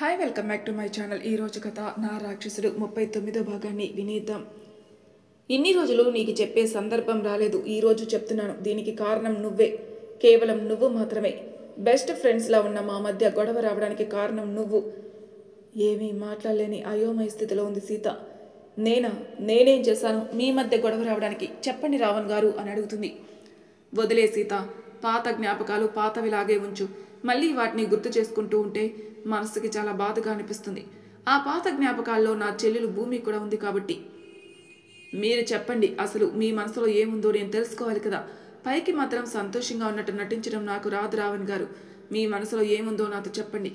Hi welcome back to my channel. ఈరోజు కథ నా రాక్షసుడు 39వ భాగాన్ని వినేద్దాం. ఇన్ని రోజులు నీకు చెప్పే సందర్భం రాలేదు. ఈరోజు చెప్తున్నాను. దీనికి కారణం నువ్వే, కేవలం నువ్వు మాత్రమే. బెస్ట్ ఫ్రెండ్స్లా ఉన్న మా మధ్య గొడవ రావడానికి కారణం నువ్వు. ఏమీ మాట్లాడలేని అయోమయ స్థితిలో ఉంది సీత. నేనేం చేశాను మీ మధ్య గొడవ రావడానికి? చెప్పండి రావణ్ గారు అని అడుగుతుంది. వదిలే సీత, పాత జ్ఞాపకాలు పాతవిలాగే ఉంచు. మళ్ళీ వాటిని గుర్తు చేసుకుంటూ ఉంటే మనసుకి చాలా బాధగా అనిపిస్తుంది. ఆ పాత జ్ఞాపకాల్లో నా చెల్లెలు భూమి కూడా ఉంది కాబట్టి. మీరు చెప్పండి, అసలు మీ మనసులో ఏముందో నేను తెలుసుకోవాలి కదా. పైకి మాత్రం సంతోషంగా ఉన్నట్టు నటించడం నాకు రాదు రావణ్ గారు. మీ మనసులో ఏముందో నాతో చెప్పండి.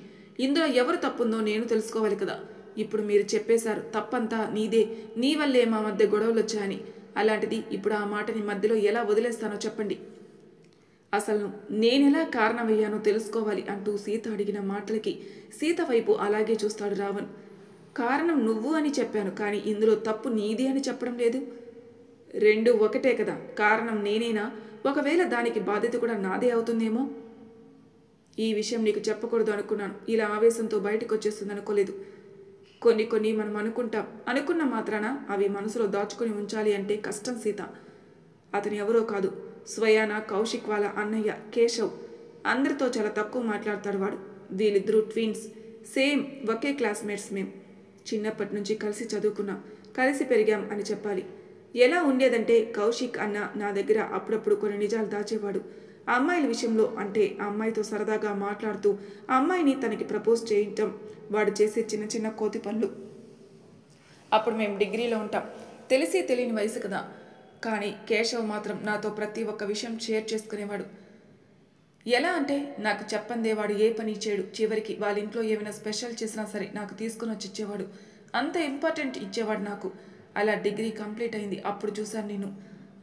ఇందులో ఎవరు తప్పుందో నేను తెలుసుకోవాలి కదా. ఇప్పుడు మీరు చెప్పేశారు తప్పంతా నీదే, నీ వల్లే మా మధ్య గొడవలు వచ్చాయని. అలాంటిది ఇప్పుడు ఆ మాటని మధ్యలో ఎలా వదిలేస్తానో చెప్పండి. అసలు నేనెలా కారణమయ్యానో తెలుసుకోవాలి అంటూ సీత అడిగిన మాటలకి సీత వైపు అలాగే చూస్తాడు రావణ్. కారణం నువ్వు అని చెప్పాను, కానీ ఇందులో తప్పు నీది అని చెప్పడం లేదు. రెండు ఒకటే కదా. కారణం నేనేనా? ఒకవేళ దానికి బాధ్యత కూడా నాదే అవుతుందేమో. ఈ విషయం నీకు చెప్పకూడదు అనుకున్నాను. ఇలా ఆవేశంతో బయటకు వచ్చేస్తుంది అనుకోలేదు. కొన్ని మనం అనుకున్న మాత్రాన అవి మనసులో దాచుకొని ఉంచాలి అంటే కష్టం సీత. అతను ఎవరో కాదు, స్వయాన కౌశిక్ వాళ్ళ అన్నయ్య కేశవ్. అందరితో చాలా తక్కువ మాట్లాడతాడు వాడు. వీళ్ళిద్దరూ ట్విన్స్, సేమ్ ఒకే క్లాస్మేట్స్. మేం చిన్నప్పటి నుంచి కలిసి చదువుకున్నాం, కలిసి పెరిగాం అని చెప్పాలి. ఎలా ఉండేదంటే కౌశిక్ అన్న నా దగ్గర అప్పుడప్పుడు కొన్ని నిజాలు దాచేవాడు. ఆ అమ్మాయిల విషయంలో. అంటే ఆ అమ్మాయితో సరదాగా మాట్లాడుతూ ఆ అమ్మాయిని తనకి ప్రపోజ్ చేయటం వాడు చేసే చిన్న చిన్న కోతి పనులు. అప్పుడు మేము డిగ్రీలో ఉంటాం, తెలిసి తెలియని వయసు కదా. కానీ కేశవ్ మాత్రం నాతో ప్రతి ఒక్క విషయం షేర్ చేసుకునేవాడు. ఎలా అంటే నాకు చెప్పందే వాడు ఏ పని చేయడు. చివరికి వాళ్ళ ఇంట్లో ఏమైనా స్పెషల్ చేసినా సరే నాకు తీసుకుని వచ్చి ఇచ్చేవాడు. అంత ఇంపార్టెంట్ ఇచ్చేవాడు నాకు. అలా డిగ్రీ కంప్లీట్ అయింది. అప్పుడు చూశాను నేను.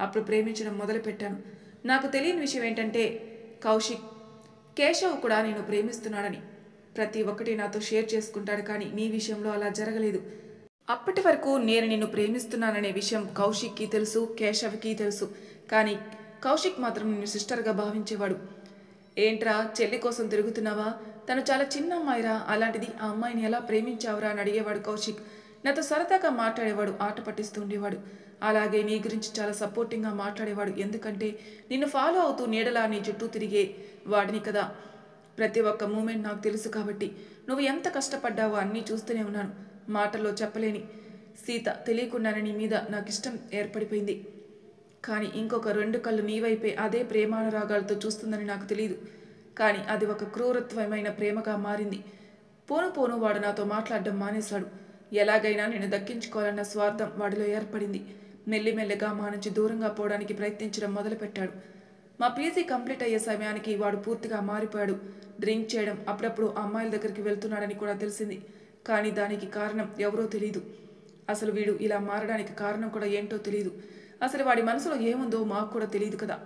అప్పుడు ప్రేమించడం మొదలుపెట్టాను. నాకు తెలియని విషయం ఏంటంటే కేశవ్ కూడా నేను ప్రేమిస్తున్నాడని. ప్రతి ఒక్కటి నాతో షేర్ చేసుకుంటాడు. కానీ నీ విషయంలో అలా జరగలేదు. అప్పటి వరకు నేను నిన్ను ప్రేమిస్తున్నాననే విషయం కౌశిక్కి తెలుసు, కేశవ్కి తెలుసు. కానీ కౌశిక్ మాత్రం నిన్ను సిస్టర్గా భావించేవాడు. ఏంట్రా చెల్లి కోసం తిరుగుతున్నావా? తను చాలా చిన్న అమ్మాయిరా, అలాంటిది ఆ అమ్మాయిని ఎలా ప్రేమించావురా అని అడిగేవాడు కౌశిక్. నాతో సరదాగా మాట్లాడేవాడు, ఆట పట్టిస్తూ ఉండేవాడు. అలాగే నీ గురించి చాలా సపోర్టింగ్గా మాట్లాడేవాడు. ఎందుకంటే నిన్ను ఫాలో అవుతూ నీడలా నీ చుట్టూ తిరిగే వాడిని కదా. ప్రతి ఒక్క మూమెంట్ నాకు తెలుసు కాబట్టి నువ్వు ఎంత కష్టపడ్డావో అన్నీ చూస్తూనే ఉన్నాను. మాటల్లో చెప్పలేని సీత, తెలియకుండానే నీ మీద నాకు ఇష్టం ఏర్పడిపోయింది. కానీ ఇంకొక రెండు కళ్ళు నీ వైపే అదే ప్రేమానురాగాలతో చూస్తుందని నాకు తెలియదు. కానీ అది ఒక క్రూరత్వమైన ప్రేమగా మారింది. పోను పోను వాడు నాతో మాట్లాడడం మానేశాడు. ఎలాగైనా నేను దక్కించుకోవాలన్న స్వార్థం వాడిలో ఏర్పడింది. మెల్లిమెల్లిగా మా నుంచి దూరంగా పోవడానికి ప్రయత్నించడం మొదలుపెట్టాడు. మా పీజీ కంప్లీట్ అయ్యే సమయానికి వాడు పూర్తిగా మారిపోయాడు. డ్రింక్ చేయడం, అప్పుడప్పుడు అమ్మాయిల దగ్గరికి వెళ్తున్నాడని కూడా తెలిసింది. కానీ దానికి కారణం ఎవరో తెలియదు. అసలు వీడు ఇలా మారడానికి కారణం కూడా ఏంటో తెలియదు. అసలు వాడి మనసులో ఏముందో మాకు కూడా తెలియదు కదా.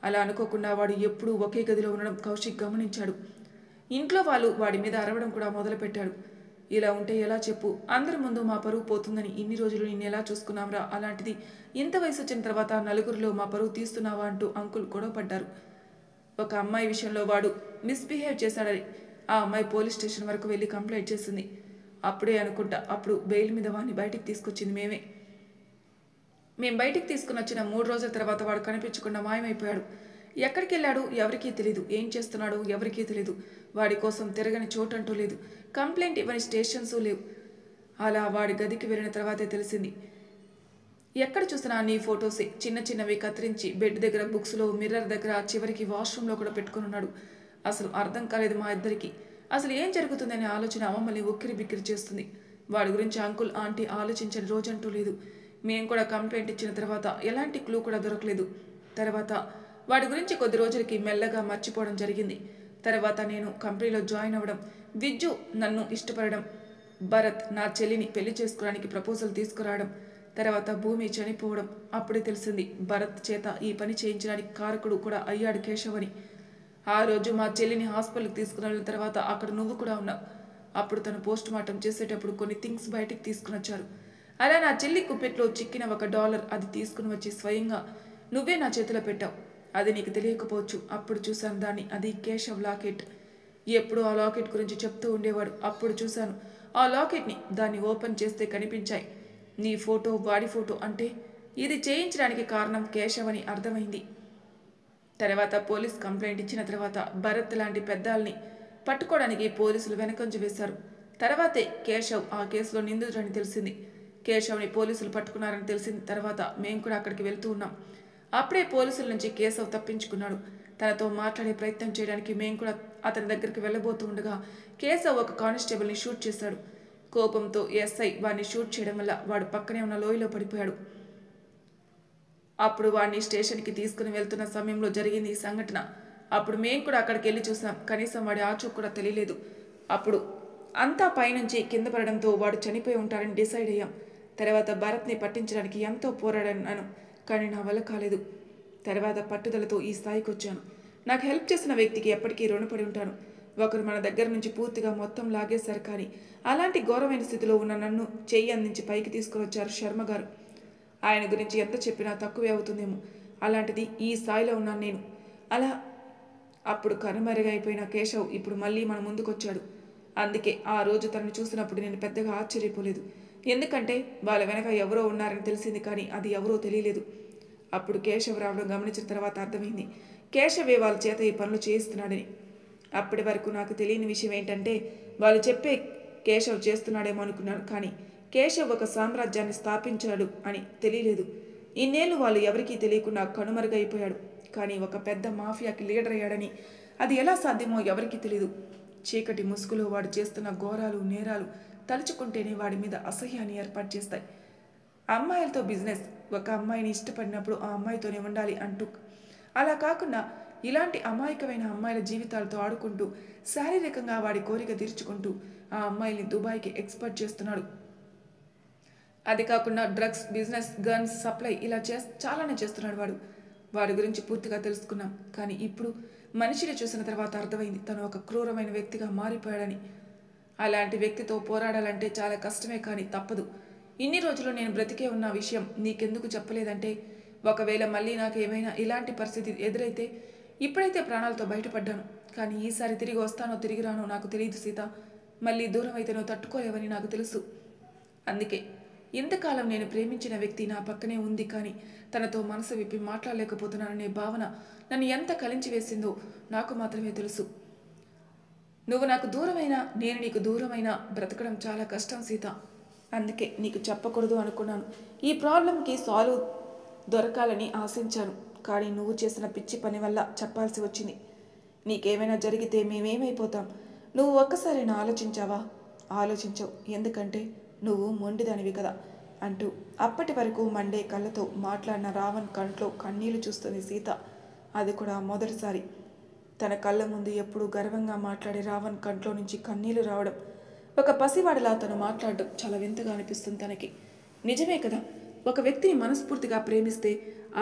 అలా అనుకోకుండా వాడు ఎప్పుడూ ఒకే గదిలో ఉండడం కౌశిక్ గమనించాడు. ఇంట్లో వాళ్ళు వాడి మీద అరవడం కూడా మొదలుపెట్టాడు. ఇలా ఉంటే ఎలా చెప్పు? అందరి ముందు మా పరువు పోతుందని ఇన్ని రోజులు నిన్ను ఎలా చూసుకున్నాంరా? అలాంటిది ఇంత వయసు వచ్చిన తర్వాత నలుగురిలో మా పరువు తీస్తున్నావా అంటూ అంకుల్ గొడవపడ్డారు. ఒక అమ్మాయి విషయంలో వాడు మిస్బిహేవ్ చేశాడని ఆ అమ్మాయి పోలీస్ స్టేషన్ వరకు వెళ్ళి కంప్లైంట్ చేసింది. అప్పుడే అనుకుంటా, అప్పుడు బెయిల్ మీద వాడిని బయటికి తీసుకొచ్చింది మేము బయటికి తీసుకుని వచ్చిన 3 రోజుల తర్వాత వాడు కనిపించకుండా మాయమైపోయాడు. ఎక్కడికి వెళ్ళాడు ఎవరికీ తెలీదు. ఏం చేస్తున్నాడో ఎవరికీ తెలీదు. వాడి కోసం తిరగని చోటంటూ లేదు. కంప్లైంట్ ఇవ్వని స్టేషన్స్ లేవు. అలా వాడి గదికి వెళ్ళిన తర్వాతే తెలిసింది. ఎక్కడ చూసినా నీ ఫొటోసే, చిన్న చిన్నవి కత్తిరించి బెడ్ దగ్గర, బుక్స్లో, మిర్రర్ దగ్గర, చివరికి వాష్రూమ్లో కూడా పెట్టుకుని ఉన్నాడు. అసలు అర్థం కాలేదు మా ఇద్దరికి. అసలు ఏం జరుగుతుందనే ఆలోచన మమ్మల్ని ఉక్కిరి బిక్కిరి చేస్తుంది. వాడి గురించి అంకుల్ ఆంటీ ఆలోచించని రోజంటూ లేదు. మేము కూడా కంప్లైంట్ ఇచ్చిన తర్వాత ఎలాంటి క్లూ కూడా దొరకలేదు. తర్వాత వాడి గురించి కొద్ది రోజులకి మెల్లగా మర్చిపోవడం జరిగింది. తర్వాత నేను కంపెనీలో జాయిన్ అవ్వడం, విజ్జు నన్ను ఇష్టపడడం, భరత్ నా చెల్లిని పెళ్లి చేసుకోవడానికి ప్రపోజల్ తీసుకురావడం, తర్వాత భూమి చనిపోవడం. అప్పుడే తెలిసింది భరత్ చేత ఈ పని చేయించడానికి కారకుడు కూడా అయ్యాడు కేశవ్ అని. ఆ రోజు మా చెల్లిని హాస్పిటల్కి తీసుకుని వెళ్ళిన తర్వాత అక్కడ నువ్వు కూడా ఉన్నావు. అప్పుడు తను పోస్ట్ మార్టం చేసేటప్పుడు కొన్ని థింగ్స్ బయటికి తీసుకుని వచ్చారు. అలా నా చెల్లి కుప్పెట్లో చిక్కిన $1 అది తీసుకుని వచ్చి స్వయంగా నువ్వే నా చేతిలో పెట్టావు. అది నీకు తెలియకపోవచ్చు. అప్పుడు చూశాను దాన్ని. అది కేశవ్ లాకెట్. ఎప్పుడూ ఆ లాకెట్ గురించి చెప్తూ ఉండేవాడు. అప్పుడు చూశాను ఆ లాకెట్ని. దాన్ని ఓపెన్ చేస్తే కనిపించాయి నీ ఫోటో, వాడి ఫోటో. అంటే ఇది చేయించడానికి కారణం కేశవ్ అని అర్థమైంది. తర్వాత పోలీస్ కంప్లైంట్ ఇచ్చిన తర్వాత భరత్ లాంటి పెద్దాల్ని పట్టుకోవడానికి పోలీసులు వెనకంజ వేశారు. తర్వాతే కేశవ్ ఆ కేసులో నిందితుడని తెలిసింది. కేశవ్ని పోలీసులు పట్టుకున్నారని తెలిసిన తర్వాత మేము కూడా అక్కడికి వెళ్తూ ఉన్నాం. అప్పుడే పోలీసుల నుంచి కేశవ్ తప్పించుకున్నాడు. తనతో మాట్లాడే ప్రయత్నం చేయడానికి మేము కూడా అతని దగ్గరికి వెళ్ళబోతూ ఉండగా కేశవ్ ఒక కానిస్టేబుల్ని షూట్ చేశాడు. కోపంతో ఎస్ఐ వాడిని షూట్ చేయడం వల్ల వాడు పక్కనే ఉన్న లోయలో పడిపోయాడు. అప్పుడు వాడిని స్టేషన్కి తీసుకుని వెళ్తున్న సమయంలో జరిగింది ఈ సంఘటన. అప్పుడు మేము కూడా అక్కడికి వెళ్ళి చూసాం. కనీసం వాడి ఆచూకు కూడా తెలియలేదు. అప్పుడు అంతా పైనుంచి కింద పడడంతో వాడు చనిపోయి ఉంటారని డిసైడ్ అయ్యాం. తర్వాత భరత్ని పట్టించడానికి ఎంతో పోరాడాను, కానీ నా వల్ల కాలేదు. తర్వాత పట్టుదలతో ఈ స్థాయికి వచ్చాను. నాకు హెల్ప్ చేసిన వ్యక్తికి ఎప్పటికీ రుణపడి ఉంటాను. ఒకరు మన దగ్గర నుంచి పూర్తిగా మొత్తం లాగేశారు, కానీ అలాంటి ఘోరమైన స్థితిలో ఉన్న నన్ను చెయ్యి అందించి పైకి తీసుకుని వచ్చారు శర్మ గారు. ఆయన గురించి ఎంత చెప్పినా తక్కువే అవుతుందేమో, అలాంటిది ఈ స్థాయిలో ఉన్నాను నేను. అలా అప్పుడు కనుమరుగైపోయిన కేశవ్ ఇప్పుడు మళ్ళీ మన ముందుకొచ్చాడు. అందుకే ఆ రోజు తనను చూసినప్పుడు నేను పెద్దగా ఆశ్చర్యపోలేదు. ఎందుకంటే వాళ్ళ వెనక ఎవరో ఉన్నారని తెలిసింది, కానీ అది ఎవరో తెలియలేదు. అప్పుడు కేశవ్ రావడం గమనించిన తర్వాత అర్థమైంది కేశవే వాళ్ళ చేత ఈ పనులు చేయిస్తున్నాడని. అప్పటి వరకు నాకు తెలియని విషయం ఏంటంటే వాళ్ళు చెప్పే కేశవ్ చేస్తున్నాడేమో అనుకున్నాను, కానీ కేశవ్ ఒక సామ్రాజ్యాన్ని స్థాపించాడు అని తెలియలేదు. ఇన్నేళ్ళు వాళ్ళు ఎవరికీ తెలియకుండా కనుమరుగైపోయాడు, కానీ ఒక పెద్ద మాఫియాకి లీడర్ అయ్యాడని అది ఎలా సాధ్యమో ఎవరికీ తెలియదు. చీకటి ముసుగులో వాడు చేస్తున్న ఘోరాలు, నేరాలు తలుచుకుంటేనే వాడి మీద అసహ్యాన్ని ఏర్పాటు చేస్తాయి. అమ్మాయిలతో బిజినెస్, ఒక అమ్మాయిని ఇష్టపడినప్పుడు ఆ అమ్మాయితోనే ఉండాలి అంటూ, అలా కాకుండా ఇలాంటి అమాయకమైన అమ్మాయిల జీవితాలతో ఆడుకుంటూ శారీరకంగా వాడి కోరిక తీర్చుకుంటూ ఆ అమ్మాయిల్ని దుబాయ్కి ఎక్స్పోర్ట్ చేస్తున్నాడు. అది కాకుండా డ్రగ్స్ బిజినెస్, గన్స్ సప్లై ఇలా చాలానే చేస్తున్నాడు వాడు. వాడి గురించి పూర్తిగా తెలుసుకున్నాం, కానీ ఇప్పుడు మనిషిని చూసిన తర్వాత అర్థమైంది తను ఒక క్రూరమైన వ్యక్తిగా మారిపోయాడని. అలాంటి వ్యక్తితో పోరాడాలంటే చాలా కష్టమే, కానీ తప్పదు. ఇన్ని రోజులు నేను బ్రతికే ఉన్న విషయం నీకెందుకు చెప్పలేదంటే, ఒకవేళ మళ్ళీ నాకు ఏమైనా ఇలాంటి పరిస్థితి ఎదురైతే, ఇప్పుడైతే ప్రాణాలతో బయటపడ్డాను, కానీ ఈసారి తిరిగి వస్తానో తిరిగి రానో నాకు తెలియదు సీత. మళ్ళీ దూరం అయితే నువ్వు తట్టుకోలేవని నాకు తెలుసు. అందుకే ఇంతకాలం నేను ప్రేమించిన వ్యక్తి నా పక్కనే ఉంది, కానీ తనతో మనసు విప్పి మాట్లాడలేకపోతున్నాననే భావన నన్ను ఎంత కలించి వేసిందో నాకు మాత్రమే తెలుసు. నువ్వు నాకు దూరమైనా నేను నీకు దూరమైనా బ్రతకడం చాలా కష్టం సీత. అందుకే నీకు చెప్పకూడదు అనుకున్నాను. ఈ ప్రాబ్లంకి సాల్వ్ దొరకాలని ఆశించాను, కానీ నువ్వు చేసిన పిచ్చి పని వల్ల చెప్పాల్సి వచ్చింది. నీకేమైనా జరిగితే మేమేమైపోతాం? నువ్వు ఒక్కసారైనా ఆలోచించావా? ఆలోచించవు, ఎందుకంటే నువ్వు మొండిదానివి కదా అంటూ అప్పటి వరకు మండే కళ్ళతో మాట్లాడిన రావణ్ కంట్లో కన్నీళ్లు చూస్తుంది సీత. అది కూడా మొదటిసారి. తన కళ్ళ ముందు ఎప్పుడూ గర్వంగా మాట్లాడే రావణ్ కంట్లో నుంచి కన్నీళ్లు రావడం, ఒక పసివాడిలా తను మాట్లాడడం చాలా వింతగా అనిపిస్తుంది తనకి. నిజమే కదా, ఒక వ్యక్తిని మనస్ఫూర్తిగా ప్రేమిస్తే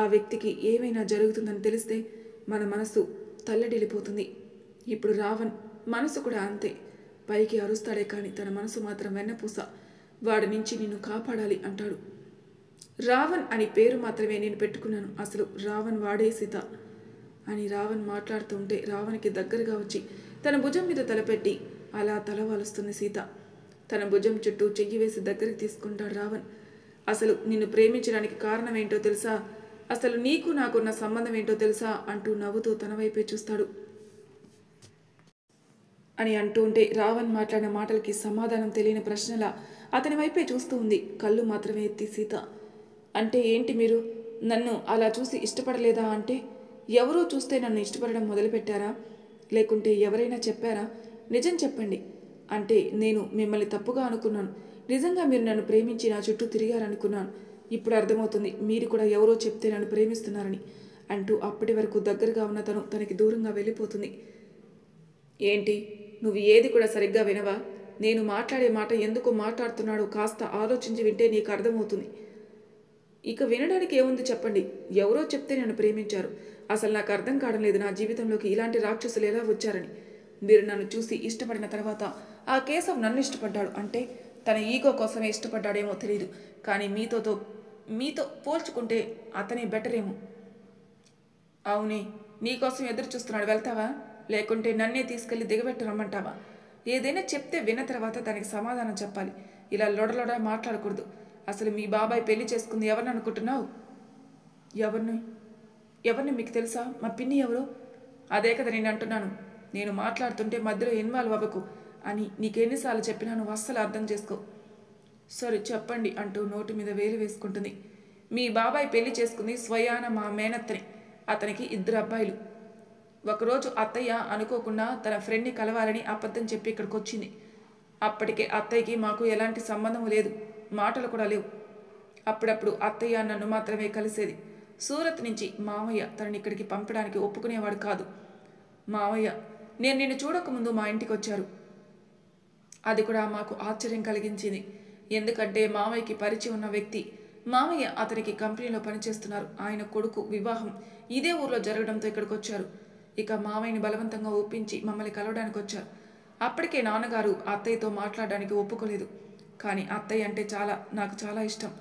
ఆ వ్యక్తికి ఏమైనా జరుగుతుందని తెలిస్తే మన మనసు తల్లడిల్లిపోతుంది. ఇప్పుడు రావణ్ మనసు కూడా అంతే. పైకి అరుస్తాడే కానీ తన మనసు మాత్రం వెన్నపూస. వాడి నుంచి నిన్ను కాపాడాలి అంటాడు. రావణ్ అని పేరు మాత్రమే నేను పెట్టుకున్నాను, అసలు రావణ్ వాడే సీత అని రావణ్ మాట్లాడుతూ ఉంటే రావణ్కి దగ్గరగా వచ్చి తన భుజం మీద తలపెట్టి అలా తలవాలుస్తుంది సీత. తన భుజం చుట్టూ చెయ్యి వేసి దగ్గరికి తీసుకుంటాడు రావణ్. అసలు నిన్ను ప్రేమించడానికి కారణం ఏంటో తెలుసా? అసలు నీకు నాకున్న సంబంధం ఏంటో తెలుసా అంటూ నవ్వుతూ తన వైపే చూస్తాడు. అని అంటూ ఉంటే రావణ్ మాట్లాడిన మాటలకి సమాధానం తెలియని ప్రశ్నలా అతని వైపే చూస్తూ ఉంది. కళ్ళు మాత్రమే ఎత్తి సీత. అంటే ఏంటి మీరు నన్ను అలా చూసి ఇష్టపడలేదా? అంటే ఎవరో చూస్తే నన్ను ఇష్టపడడం మొదలుపెట్టారా? లేకుంటే ఎవరైనా చెప్పారా? నిజం చెప్పండి. అంటే నేను మిమ్మల్ని తప్పుగా అనుకున్నాను. నిజంగా మీరు నన్ను ప్రేమించి నా చుట్టూ తిరిగారనుకున్నాను. ఇప్పుడు అర్థమవుతుంది మీరు కూడా ఎవరో చెప్తే నన్ను ప్రేమిస్తున్నారని అంటూ అప్పటి వరకు దగ్గరగా ఉన్న తను తనకి దూరంగా వెళ్ళిపోతుంది. ఏంటి నువ్వు ఏది కూడా సరిగ్గా వినవా? నేను మాట్లాడే మాట ఎందుకు మాట్లాడుతున్నాడో కాస్త ఆలోచించి వింటే నీకు అర్థమవుతుంది. ఇక వినడానికి ఏముంది చెప్పండి. ఎవరో చెప్తే నన్ను ప్రేమించారు. అసలు నాకు అర్థం కావడం లేదు నా జీవితంలోకి ఇలాంటి రాక్షసులు ఎలా వచ్చారని. మీరు నన్ను చూసి ఇష్టపడిన తర్వాత ఆ కేశవ్ నన్ను ఇష్టపడ్డాడు. అంటే తన ఈగో కోసమే ఇష్టపడ్డాడేమో తెలియదు, కానీ మీతో పోల్చుకుంటే అతనే బెటర్ ఏమో. అవునే, నీకోసం ఎదురు చూస్తున్నాడు, వెళ్తావా? లేకుంటే నన్నే తీసుకెళ్లి దిగబెట్టరమ్మంటావా? ఏదైనా చెప్తే విన్న తర్వాత దానికి సమాధానం చెప్పాలి. ఇలా లొడలొడ మాట్లాడకూడదు. అసలు మీ బాబాయ్ పెళ్లి చేసుకుంది ఎవరిని అనుకుంటున్నావు? ఎవరిని? ఎవరిని మీకు తెలుసా? మా పిన్ని ఎవరు? అదే కదా నేను అంటున్నాను. నేను మాట్లాడుతుంటే మధ్యలో ఇన్వాల్వ్ అవ్వకు అని నీకెన్నిసార్లు చెప్పినా నువ్వు అస్సలు అర్థం చేసుకో. సరే చెప్పండి అంటూ నోటి మీద వేలు వేసుకుంటుంది. మీ బాబాయ్ పెళ్లి చేసుకుంది స్వయాన మా మేనత్తని. అతనికి 2 అబ్బాయిలు. ఒకరోజు అత్తయ్య అనుకోకుండా తన ఫ్రెండ్ని కలవాలని అబద్ధం చెప్పి ఇక్కడికి వచ్చింది. అప్పటికే అత్తయ్యకి మాకు ఎలాంటి సంబంధం లేదు, మాటలు కూడా లేవు. అప్పుడప్పుడు అత్తయ్య నన్ను మాత్రమే కలిసేది. సూరత్ నుంచి మామయ్య తనని ఇక్కడికి పంపడానికి ఒప్పుకునేవాడు కాదు. మామయ్య నేను నిన్ను చూడకముందు మా ఇంటికి వచ్చారు. అది కూడా మాకు ఆశ్చర్యం కలిగించింది. ఎందుకంటే మామయ్యకి పరిచయం ఉన్న వ్యక్తి. మామయ్య అతనికి కంపెనీలో పనిచేస్తున్నారు. ఆయన కొడుకు వివాహం ఇదే ఊర్లో జరగడంతో ఇక్కడికి వచ్చారు. ఇక మామయ్యని బలవంతంగా ఒప్పించి మమ్మల్ని కలవడానికి వచ్చారు. అప్పటికే నాన్నగారు అత్తయ్యతో మాట్లాడడానికి ఒప్పుకోలేదు. కానీ అత్తయ్య అంటే నాకు చాలా ఇష్టం.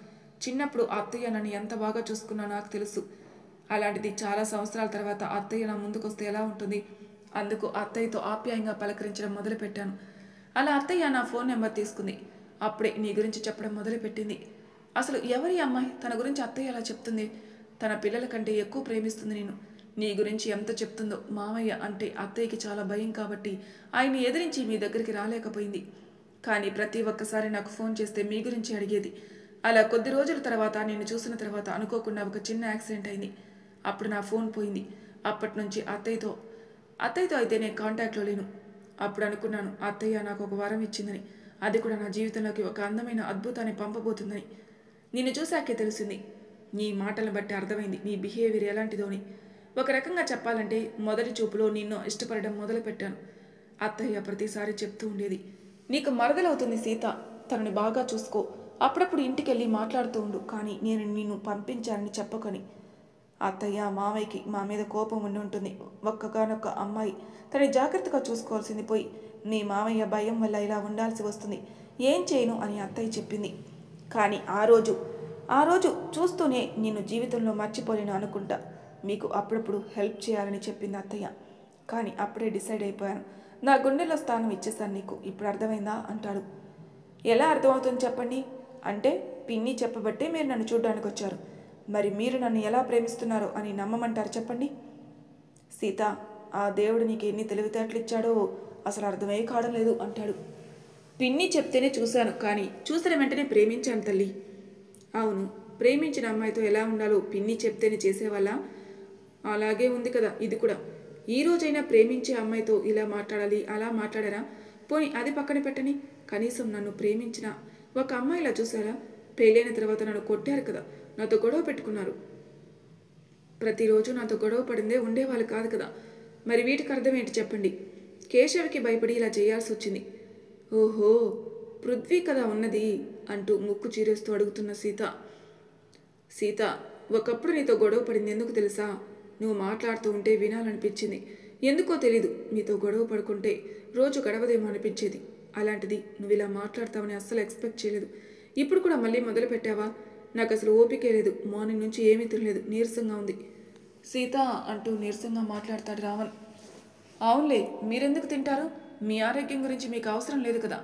చిన్నప్పుడు అత్తయ్య నన్ను ఎంత బాగా చూసుకున్నా నాకు తెలుసు. అలాంటిది చాలా సంవత్సరాల తర్వాత అత్తయ్య నా ముందుకొస్తే ఎలా ఉంటుంది? అందుకు అత్తయ్యతో ఆప్యాయంగా పలకరించడం మొదలుపెట్టాను. అలా అత్తయ్య నా ఫోన్ నెంబర్ తీసుకుంది. అప్పుడే నీ గురించి చెప్పడం మొదలుపెట్టింది. అసలు ఎవరి అమ్మాయి తన గురించి అత్తయ్య అలా చెప్తుంది? తన పిల్లల కంటే ఎక్కువ ప్రేమిస్తుంది నేను. నీ గురించి ఎంత చెప్తుందో. మామయ్య అంటే అత్తయ్యకి చాలా భయం కాబట్టి ఆయన్ని ఎదిరించి మీ దగ్గరికి రాలేకపోయింది. కానీ ప్రతి ఒక్కసారి నాకు ఫోన్ చేస్తే మీ గురించి అడిగేది. అలా కొద్ది రోజుల తర్వాత నిన్ను చూసిన తర్వాత అనుకోకుండా ఒక చిన్న యాక్సిడెంట్ అయింది. అప్పుడు నా ఫోన్ పోయింది. అప్పటి నుంచి అత్తయ్యతో అయితే నేను కాంటాక్ట్లో లేను. అప్పుడు అనుకున్నాను అత్తయ్య నాకు ఒక వరం ఇచ్చిందని. అది కూడా నా జీవితంలోకి ఒక అందమైన అద్భుతాన్ని పంపబోతుందని. నిన్ను చూశాకే తెలిసింది. నీ మాటలను బట్టి అర్థమైంది నీ బిహేవియర్ ఎలాంటిదోని. ఒక రకంగా చెప్పాలంటే మొదటి చూపులో నిన్ను ఇష్టపడడం మొదలుపెట్టాను. అత్తయ్య ప్రతిసారి చెప్తూ ఉండేది, నీకు మరదలవుతుంది సీత, తనని బాగా చూసుకో, అప్పుడప్పుడు ఇంటికెళ్ళి మాట్లాడుతూ ఉండు, కానీ నేను నిన్ను పంపించానని చెప్పకని. అత్తయ్య మామయ్యకి మా మీద కోపం ఉండి ఉంటుంది. ఒక్కగానొక్క అమ్మాయి, తనని జాగ్రత్తగా చూసుకోవాల్సింది పోయి నీ మామయ్య భయం వల్ల ఇలా ఉండాల్సి వస్తుంది. ఏం చేయను అని అత్తయ్య చెప్పింది. కానీ ఆ రోజు చూస్తూనే నిన్ను జీవితంలో మర్చిపోలేను అనుకుంటా. మీకు అప్పుడప్పుడు హెల్ప్ చేయాలని చెప్పింది అత్తయ్య. కానీ అప్పుడే డిసైడ్ అయిపోయాను. నా గుండెల్లో స్థానం ఇచ్చేసాను నీకు. ఇప్పుడు అర్థమైందా అంటాడు. ఎలా అర్థమవుతుంది చెప్పండి? అంటే పిన్ని చెప్పబట్టే మీరు నన్ను చూడడానికి వచ్చారు. మరి మీరు నన్ను ఎలా ప్రేమిస్తున్నారో అని నమ్మమంటారు చెప్పండి? సీత, ఆ దేవుడు నీకు ఎన్ని తెలివితేటలు ఇచ్చాడో అసలు అర్థమే కావడం లేదు అంటాడు. పిన్ని చెప్తేనే చూశాను, కానీ చూసిన వెంటనే ప్రేమించాను తల్లి. అవును, ప్రేమించిన అమ్మాయితో ఎలా ఉండాలో పిన్ని చెప్తేనే చేసేవాళ్ళ? అలాగే ఉంది కదా ఇది కూడా. ఈ రోజైనా ప్రేమించే అమ్మాయితో ఇలా మాట్లాడాలి, అలా మాట్లాడారా? పోనీ అది పక్కన పెట్టని, కనీసం నన్ను ప్రేమించిన ఒక అమ్మాయిలా చూసారా? పెళ్ళైన తర్వాత నన్ను కొట్టారు కదా, నాతో గొడవ పెట్టుకున్నారు. ప్రతిరోజు నాతో గొడవ పడిందే ఉండేవాళ్ళు కాదు కదా. మరి వీటికి అర్థం ఏంటి చెప్పండి? కేశవికి భయపడి ఇలా చేయాల్సి వచ్చింది. ఓహో, పృథ్వీ కదా ఉన్నది అంటూ ముక్కు చీరేస్తూ అడుగుతున్న సీత, ఒకప్పుడు నీతో గొడవ పడింది ఎందుకు తెలుసా? నువ్వు మాట్లాడుతూ ఉంటే వినాలనిపించింది. ఎందుకో తెలీదు, నీతో గొడవ పడుకుంటే రోజు గడవదేమో అనిపించేది. అలాంటిది నువ్వు ఇలా మాట్లాడతావని అస్సలు ఎక్స్పెక్ట్ చేయలేదు. ఇప్పుడు కూడా మళ్ళీ మొదలు పెట్టావా? నాకు అసలు ఓపికే లేదు. మార్నింగ్ నుంచి ఏమీ తినలేదు, నీరసంగా ఉంది సీత అంటూ నీరసంగా మాట్లాడతాడు రావణ్. అవునులే, మీరెందుకు తింటారు? మీ ఆరోగ్యం గురించి మీకు అవసరం లేదు కదా.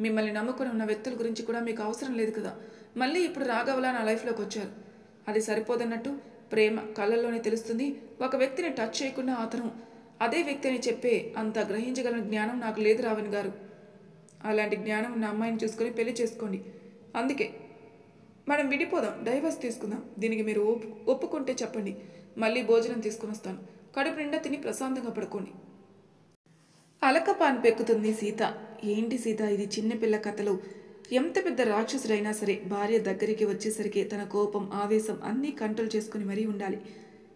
మిమ్మల్ని నమ్ముకుని ఉన్న వ్యక్తుల గురించి కూడా మీకు అవసరం లేదు కదా. మళ్ళీ ఇప్పుడు రాఘవలా నా లైఫ్లోకి వచ్చారు. అది సరిపోదన్నట్టు ప్రేమ కళ్ళల్లోనే తెలుస్తుంది. ఒక వ్యక్తిని టచ్ చేయకుండా అతను అదే వ్యక్తి అని చెప్పే అంత గ్రహించగల జ్ఞానం నాకు లేదు రావణ్ గారు. అలాంటి జ్ఞానం ఉన్న అమ్మాయిని చూసుకొని పెళ్లి చేసుకోండి. అందుకే మనం విడిపోదాం, డైవర్స్ తీసుకుందాం. దీనికి మీరు ఒప్పుకుంటే చెప్పండి, మళ్ళీ భోజనం తీసుకుని వస్తాను. కడుపు నిండా తిని ప్రశాంతంగా పడుకోండి. అలకపాన్ పెక్కుతుంది సీత. ఏంటి సీత ఇది చిన్నపిల్ల కథలు? ఎంత పెద్ద రాక్షసుడైనా సరే భార్య దగ్గరికి వచ్చేసరికి తన కోపం, ఆవేశం అన్నీ కంట్రోల్ చేసుకుని మరీ ఉండాలి.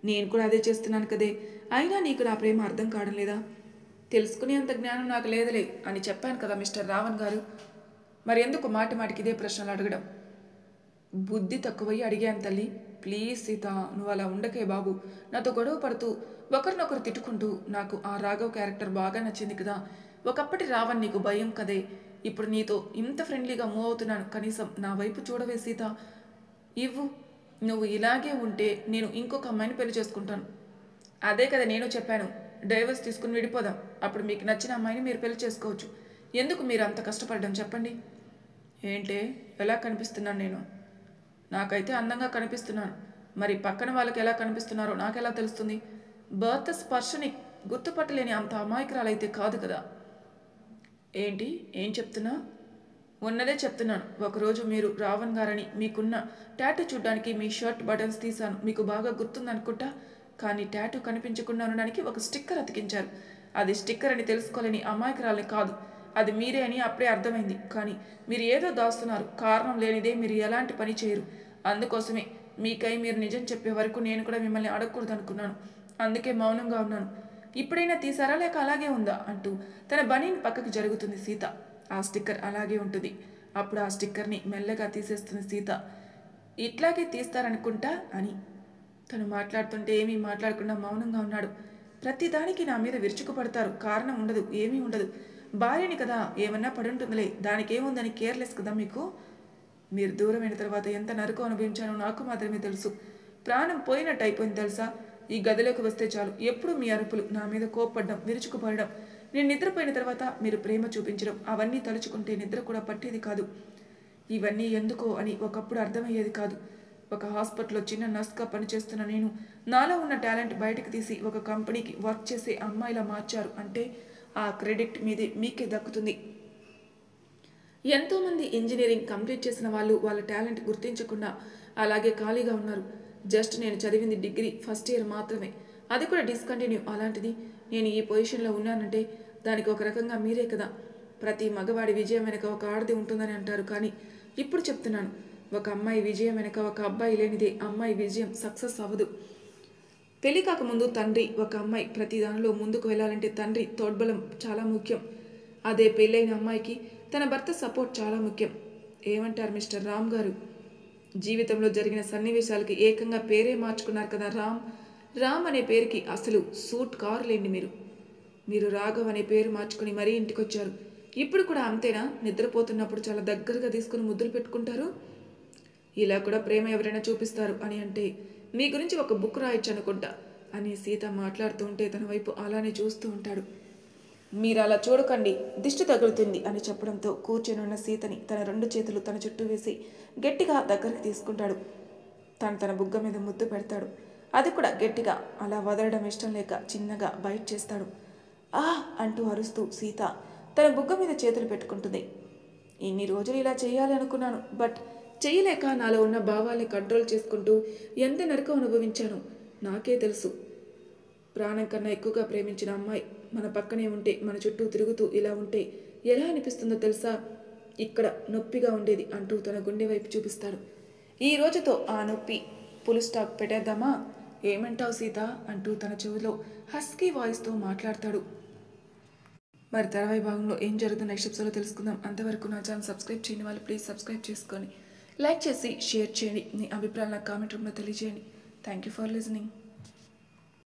నేను కూడా అదే చేస్తున్నాను కదే. అయినా నీకు నా ప్రేమ అర్థం కావడం లేదా? తెలుసుకునేంత జ్ఞానం నాకు లేదులే అని చెప్పాను కదా మిస్టర్ రావణ్ గారు. మరి ఎందుకు మాటి మాటికి ఇదే ప్రశ్నలు అడగడం? బుద్ధి తక్కువయ్యి అడిగాను తల్లి. ప్లీజ్ సీత, నువ్వు అలా ఉండకే బాబు. నాతో గొడవ పడుతూ ఒకరినొకరు తిట్టుకుంటూ నాకు ఆ రాఘవ్ క్యారెక్టర్ బాగా నచ్చింది కదా. ఒకప్పటి రావణ్ నీకు భయం కదే. ఇప్పుడు నీతో ఇంత ఫ్రెండ్లీగా మూవ్ అవుతున్నాను. కనీసం నా వైపు చూడవే సీత. ఇవ్వు. నువ్వు ఇలాగే ఉంటే నేను ఇంకొక అమ్మాయిని పెళ్లి చేసుకుంటాను. అదే కదా నేను చెప్పాను. డైవర్స్ తీసుకుని విడిపోదాం. అప్పుడు మీకు నచ్చిన అమ్మాయిని మీరు పెళ్లి చేసుకోవచ్చు. ఎందుకు మీరు అంత కష్టపడడం చెప్పండి? ఏంటే ఎలా కనిపిస్తున్నాను నేను? నాకైతే అందంగా కనిపిస్తున్నాను. మరి పక్కన వాళ్ళకి ఎలా కనిపిస్తున్నారో నాకెలా తెలుస్తుంది? భర్త స్పర్శని గుర్తుపట్టలేని అంత అమాయకురాలైతే కాదు కదా. ఏంటి ఏం చెప్తున్నా? ఉన్నదే చెప్తున్నాను. ఒకరోజు మీరు రావణ్ గారని మీకున్న టాటూ చూడ్డానికి మీ షర్ట్ బటన్స్ తీశాను. మీకు బాగా గుర్తుందనుకుంటా. కానీ టాటూ కనిపించకుండా ఉండడానికి ఒక స్టిక్కర్ అతికించారు. అది స్టిక్కర్ అని తెలుసుకోలేని అమాయకురాలని కాదు, అది మీరే అని అప్పుడే అర్థమైంది. కానీ మీరు ఏదో దాస్తున్నారు. కారణం లేనిదే మీరు ఎలాంటి పని చేయరు. అందుకోసమే మీకై మీరు నిజం చెప్పే వరకు నేను కూడా మిమ్మల్ని అడగకూడదు అనుకున్నాను. అందుకే మౌనంగా ఉన్నాను. ఇప్పుడైనా తీసారా లేక అలాగే ఉందా అంటూ తన బనీని పక్కకి జరుగుతుంది సీత. ఆ స్టిక్కర్ అలాగే ఉంటుంది. అప్పుడు ఆ స్టిక్కర్ని మెల్లగా తీసేస్తుంది సీత. ఇట్లాగే తీస్తారనుకుంటా అని తను మాట్లాడుతుంటే ఏమీ మాట్లాడకుండా మౌనంగా ఉన్నాడు. ప్రతిదానికి నా మీద విరుచుకుపడతారు. కారణం ఉండదు, ఏమీ ఉండదు. భార్యని కదా, ఏమన్నా పడుంటుందిలే, దానికేముందని కేర్లెస్ కదా మీకు. మీరు దూరమైన తర్వాత ఎంత నరకం అనుభవించానో నాకు మాత్రమే తెలుసు. ప్రాణం పోయినట్టు అయిపోయింది తెలుసా. ఈ గదిలోకి వస్తే చాలు ఎప్పుడు మీ అరుపులు, నా మీద కోప్పడ్డం, విరుచుకుపడడం. నేను నిద్రపోయిన తర్వాత మీరు ప్రేమ చూపించడం, అవన్నీ తలుచుకుంటే నిద్ర కూడా పట్టేది కాదు. ఇవన్నీ ఎందుకో అని ఒకప్పుడు అర్థమయ్యేది కాదు. ఒక హాస్పిటల్లో చిన్న నర్స్గా పనిచేస్తున్న నేను నాలో ఉన్న టాలెంట్ బయటకు తీసి ఒక కంపెనీకి వర్క్ చేసే అమ్మాయిలా మార్చారు అంటే ఆ క్రెడిట్ మీకే దక్కుతుంది. ఎంతోమంది ఇంజనీరింగ్ కంప్లీట్ చేసిన వాళ్ళు వాళ్ళ టాలెంట్ గుర్తించకుండా అలాగే ఖాళీగా ఉన్నారు. జస్ట్ నేను చదివింది డిగ్రీ ఫస్ట్ ఇయర్ మాత్రమే, అది కూడా డిస్కంటిన్యూ. అలాంటిది నేను ఈ పొజిషన్లో ఉన్నానంటే దానికి ఒక రకంగా మీరే కదా. ప్రతి మగవాడి విజయం వెనక ఒక ఆడది ఉంటుందని అంటారు. కానీ ఇప్పుడు చెప్తున్నాను, ఒక అమ్మాయి విజయం వెనక ఒక అబ్బాయి లేనిదే అమ్మాయి విజయం సక్సెస్ అవ్వదు. పెళ్లి కాకముందు తండ్రి, ఒక అమ్మాయి ప్రతి దానిలో ముందుకు వెళ్ళాలంటే తండ్రి తోడ్బలం చాలా ముఖ్యం. అదే పెళ్ళైన అమ్మాయికి తన భర్త సపోర్ట్ చాలా ముఖ్యం. ఏమంటారు మిస్టర్ రామ్ గారు? జీవితంలో జరిగిన సన్నివేశాలకి ఏకంగా పేరే మార్చుకున్నారు కదా రామ్. రామ్ అనే పేరుకి అసలు సూట్ కారు లేండి మీరు రాఘవ్ అనే పేరు మార్చుకుని మరీ ఇంటికొచ్చారు. ఇప్పుడు కూడా అంతేనా? నిద్రపోతున్నప్పుడు చాలా దగ్గరగా తీసుకుని ముద్దులు పెట్టుకుంటారు. ఇలా కూడా ప్రేమ ఎవరైనా చూపిస్తారు అని అంటే మీ గురించి ఒక బుక్ రాయొచ్చు అనుకుంటా అని సీత మాట్లాడుతూ ఉంటే తన వైపు అలానే చూస్తూ ఉంటాడు. మీరు అలా చూడకండి, దిష్టి తగులుతుంది అని చెప్పడంతో కూర్చొని ఉన్న సీతని తన 2 చేతులు తన చుట్టూ వేసి గట్టిగా దగ్గరికి తీసుకుంటాడు. తన బుగ్గ మీద ముద్దు పెడతాడు. అది కూడా గట్టిగా. అలా వదలడం ఇష్టం లేక చిన్నగా బైట్ చేస్తాడు. అంటూ అరుస్తూ సీత తన బుగ్గ మీద చేతులు పెట్టుకుంటుంది. ఇన్ని రోజులు ఇలా చేయాలి అనుకున్నాను, బట్ చేయలేక నాలో ఉన్న భావాల్ని కంట్రోల్ చేసుకుంటూ ఎంత నరకం అనుభవించాను నాకే తెలుసు. ప్రాణం కన్నా ఎక్కువగా ప్రేమించిన అమ్మాయి మన పక్కనే ఉంటే, మన చుట్టూ తిరుగుతూ ఇలా ఉంటే ఎలా అనిపిస్తుందో తెలుసా? ఇక్కడ నొప్పిగా ఉండేది అంటూ తన గుండె వైపు చూపిస్తాడు. ఈ రోజుతో ఆ నొప్పి ఫుల్ స్టాప్ పెట్టేద్దామా? ఏమంటావు సీత అంటూ తన చెవిలో హస్కీ వాయిస్తో మాట్లాడతాడు. మరి తర్వాయి భాగంలో ఏం జరుగుతుందో నెక్స్ట్ ఎపిసోడ్లో తెలుసుకుందాం. అంతవరకు నా ఛానల్ సబ్స్క్రైబ్ చేయని వాళ్ళు ప్లీజ్ సబ్స్క్రైబ్ చేసుకొని లైక్ చేసి షేర్ చేయండి. మీ అభిప్రాయాలు నాకు కామెంట్ రూమ్లో తెలియజేయండి. Thank you for listening.